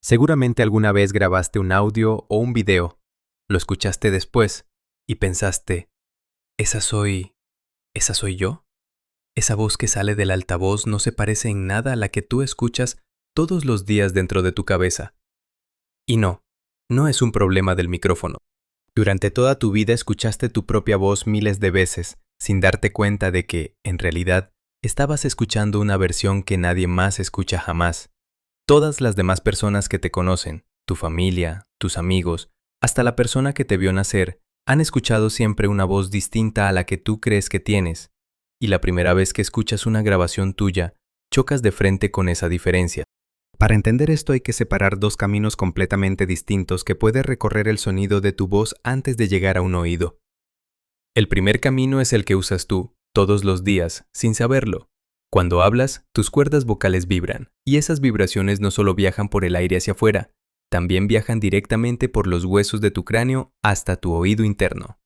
Seguramente alguna vez grabaste un audio o un video, lo escuchaste después y pensaste, ¿esa soy... ¿esa soy yo? Esa voz que sale del altavoz no se parece en nada a la que tú escuchas todos los días dentro de tu cabeza. Y no es un problema del micrófono. Durante toda tu vida escuchaste tu propia voz miles de veces, sin darte cuenta de que, en realidad, estabas escuchando una versión que nadie más escucha jamás. Todas las demás personas que te conocen, tu familia, tus amigos, hasta la persona que te vio nacer, han escuchado siempre una voz distinta a la que tú crees que tienes. Y la primera vez que escuchas una grabación tuya, chocas de frente con esa diferencia. Para entender esto hay que separar dos caminos completamente distintos que puede recorrer el sonido de tu voz antes de llegar a un oído. El primer camino es el que usas tú, todos los días, sin saberlo. Cuando hablas, tus cuerdas vocales vibran, y esas vibraciones no solo viajan por el aire hacia afuera, también viajan directamente por los huesos de tu cráneo hasta tu oído interno.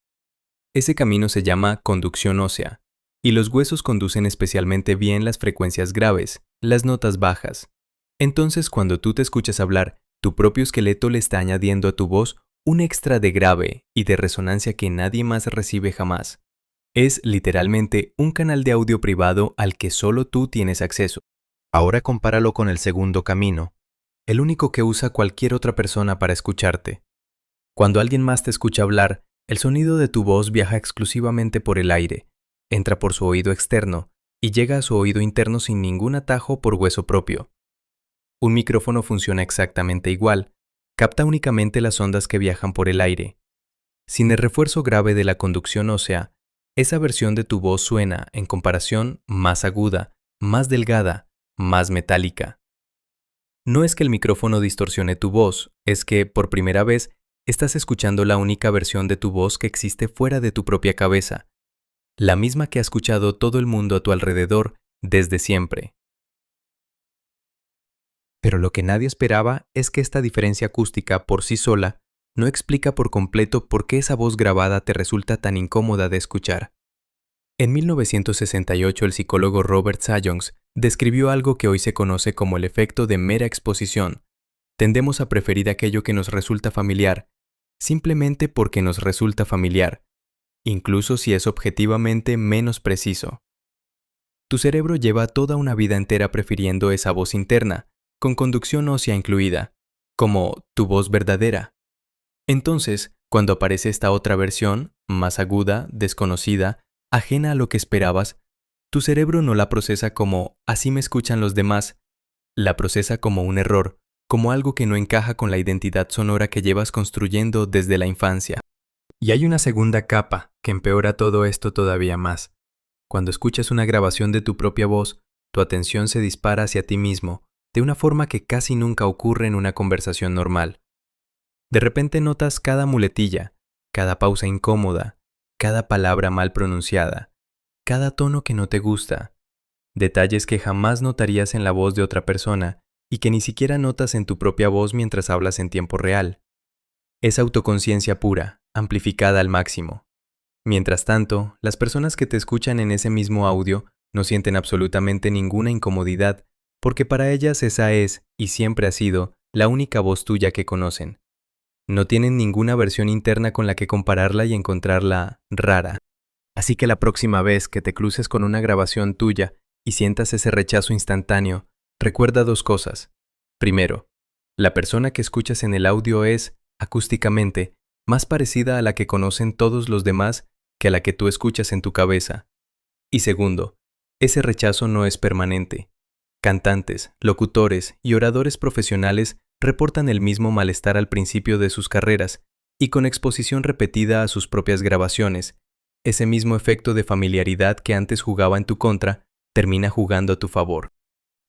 Ese camino se llama conducción ósea, y los huesos conducen especialmente bien las frecuencias graves, las notas bajas. Entonces, cuando tú te escuchas hablar, tu propio esqueleto le está añadiendo a tu voz un extra de grave y de resonancia que nadie más recibe jamás. Es literalmente un canal de audio privado al que solo tú tienes acceso. Ahora compáralo con el segundo camino, el único que usa cualquier otra persona para escucharte. Cuando alguien más te escucha hablar, el sonido de tu voz viaja exclusivamente por el aire, entra por su oído externo y llega a su oído interno sin ningún atajo por hueso propio. Un micrófono funciona exactamente igual, capta únicamente las ondas que viajan por el aire. Sin el refuerzo grave de la conducción ósea, esa versión de tu voz suena, en comparación, más aguda, más delgada, más metálica. No es que el micrófono distorsione tu voz, es que, por primera vez, estás escuchando la única versión de tu voz que existe fuera de tu propia cabeza, la misma que ha escuchado todo el mundo a tu alrededor desde siempre. Pero lo que nadie esperaba es que esta diferencia acústica por sí sola no explica por completo por qué esa voz grabada te resulta tan incómoda de escuchar. En 1968 el psicólogo Robert Sajons describió algo que hoy se conoce como el efecto de mera exposición. Tendemos a preferir aquello que nos resulta familiar, simplemente porque nos resulta familiar, incluso si es objetivamente menos preciso. Tu cerebro lleva toda una vida entera prefiriendo esa voz interna, con conducción ósea incluida, como tu voz verdadera. Entonces, cuando aparece esta otra versión, más aguda, desconocida, ajena a lo que esperabas, tu cerebro no la procesa como «así me escuchan los demás», la procesa como un error, como algo que no encaja con la identidad sonora que llevas construyendo desde la infancia. Y hay una segunda capa que empeora todo esto todavía más. Cuando escuchas una grabación de tu propia voz, tu atención se dispara hacia ti mismo, de una forma que casi nunca ocurre en una conversación normal. De repente notas cada muletilla, cada pausa incómoda, cada palabra mal pronunciada, cada tono que no te gusta, detalles que jamás notarías en la voz de otra persona y que ni siquiera notas en tu propia voz mientras hablas en tiempo real. Es autoconciencia pura, amplificada al máximo. Mientras tanto, las personas que te escuchan en ese mismo audio no sienten absolutamente ninguna incomodidad, porque para ellas esa es, y siempre ha sido, la única voz tuya que conocen. No tienen ninguna versión interna con la que compararla y encontrarla rara. Así que la próxima vez que te cruces con una grabación tuya y sientas ese rechazo instantáneo, recuerda dos cosas. Primero, la persona que escuchas en el audio es, acústicamente, más parecida a la que conocen todos los demás que a la que tú escuchas en tu cabeza. Y segundo, ese rechazo no es permanente. Cantantes, locutores y oradores profesionales reportan el mismo malestar al principio de sus carreras y con exposición repetida a sus propias grabaciones, ese mismo efecto de familiaridad que antes jugaba en tu contra, termina jugando a tu favor.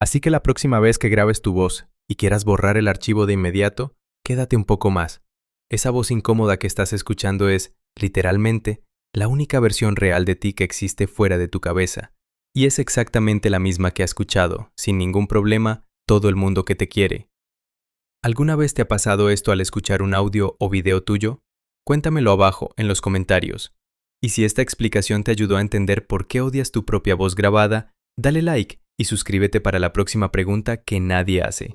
Así que la próxima vez que grabes tu voz y quieras borrar el archivo de inmediato, quédate un poco más. Esa voz incómoda que estás escuchando es, literalmente, la única versión real de ti que existe fuera de tu cabeza. Y es exactamente la misma que ha escuchado, sin ningún problema, todo el mundo que te quiere. ¿Alguna vez te ha pasado esto al escuchar un audio o video tuyo? Cuéntamelo abajo, en los comentarios. Y si esta explicación te ayudó a entender por qué odias tu propia voz grabada, dale like y suscríbete para la próxima pregunta que nadie hace.